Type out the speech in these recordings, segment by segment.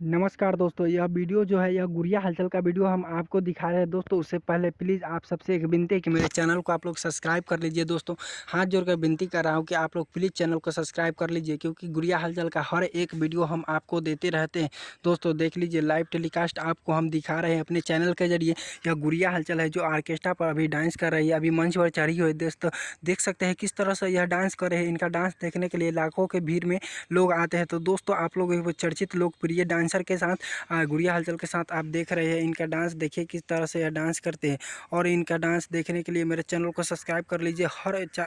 नमस्कार दोस्तों, यह वीडियो जो है यह गुड़िया हलचल का वीडियो हम आपको दिखा रहे हैं। दोस्तों उससे पहले प्लीज़ आप सबसे एक विनती है कि मेरे चैनल को आप लोग सब्सक्राइब कर लीजिए। दोस्तों हाथ जोड़कर विनती कर रहा हूं कि आप लोग प्लीज़ चैनल को सब्सक्राइब कर लीजिए, क्योंकि गुड़िया हलचल का हर एक वीडियो हम आपको देते रहते हैं। दोस्तों देख लीजिए, लाइव टेलीकास्ट आपको हम दिखा रहे हैं अपने चैनल के जरिए। यह गुड़िया हलचल है जो ऑर्केस्ट्रा पर अभी डांस कर रही है, अभी मंच पर चढ़ी हुई है। दोस्तों देख सकते हैं किस तरह से यह डांस कर रहे हैं। इनका डांस देखने के लिए लाखों के भीड़ में लोग आते हैं। तो दोस्तों आप लोग एक चर्चित लोकप्रिय डांसर के साथ गुड़िया हलचल के साथ आप देख रहे हैं। इनका डांस देखिए किस तरह से यह डांस करते हैं, और इनका डांस देखने के लिए मेरे चैनल को सब्सक्राइब कर लीजिए।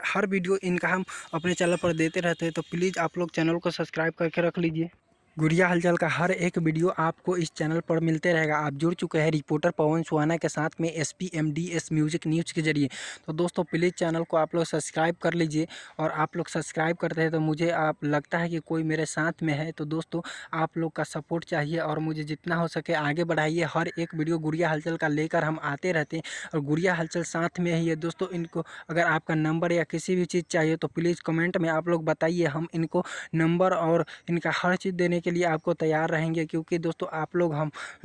हर वीडियो इनका हम अपने चैनल पर देते रहते हैं, तो प्लीज़ आप लोग चैनल को सब्सक्राइब करके रख लीजिए। गुड़िया हलचल का हर एक वीडियो आपको इस चैनल पर मिलते रहेगा। आप जुड़ चुके हैं रिपोर्टर पवन सुहाना के साथ में SPMDS म्यूजिक न्यूज़ के जरिए। तो दोस्तों प्लीज़ चैनल को आप लोग सब्सक्राइब कर लीजिए, और आप लोग सब्सक्राइब करते हैं तो मुझे आप लगता है कि कोई मेरे साथ में है। तो दोस्तों आप लोग का सपोर्ट चाहिए, और मुझे जितना हो सके आगे बढ़ाइए। हर एक वीडियो गुड़िया हलचल का लेकर हम आते रहते हैं, और गुड़िया हलचल साथ में ही है। दोस्तों इनको अगर आपका नंबर या किसी भी चीज़ चाहिए तो प्लीज़ कमेंट में आप लोग बताइए। हम इनको नंबर और इनका हर चीज़ देने के लिए आपको तैयार रहेंगे, क्योंकि दोस्तों आप लोग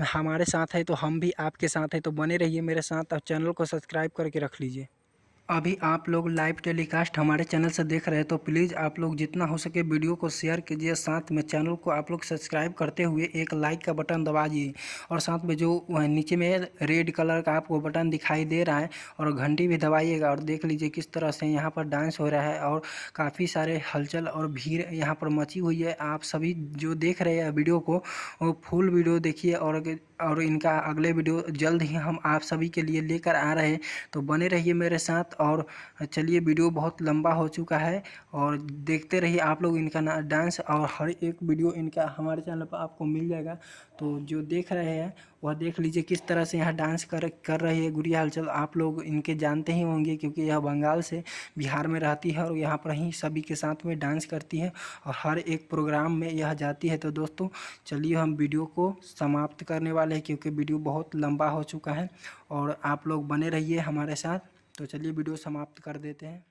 हमारे साथ हैं तो हम भी आपके साथ हैं। तो बने रहिए मेरे साथ, और चैनल को सब्सक्राइब करके रख लीजिए। अभी आप लोग लाइव टेलीकास्ट हमारे चैनल से देख रहे हैं, तो प्लीज़ आप लोग जितना हो सके वीडियो को शेयर कीजिए। साथ में चैनल को आप लोग सब्सक्राइब करते हुए एक लाइक का बटन दबा दीजिए, और साथ में जो नीचे में रेड कलर का आपको बटन दिखाई दे रहा है, और घंटी भी दबाइएगा। और देख लीजिए किस तरह से यहाँ पर डांस हो रहा है, और काफ़ी सारे हलचल और भीड़ यहाँ पर मची हुई है। आप सभी जो देख रहे हैं वीडियो को वो फुल वीडियो देखिए, और इनका अगले वीडियो जल्द ही हम आप सभी के लिए लेकर आ रहे हैं। तो बने रहिए मेरे साथ। और चलिए, वीडियो बहुत लंबा हो चुका है, और देखते रहिए आप लोग इनका डांस, और हर एक वीडियो इनका हमारे चैनल पर आपको मिल जाएगा। तो जो देख रहे हैं वह देख लीजिए किस तरह से यहाँ डांस कर रही है गुड़िया हलचल। आप लोग इनके जानते ही होंगे, क्योंकि यह बंगाल से बिहार में रहती है, और यहाँ पर ही सभी के साथ में डांस करती है, और हर एक प्रोग्राम में यह जाती है। तो दोस्तों चलिए, हम वीडियो को समाप्त करने वाले हैं, क्योंकि वीडियो बहुत लंबा हो चुका है, और आप लोग बने रहिए हमारे साथ। तो चलिए वीडियो समाप्त कर देते हैं।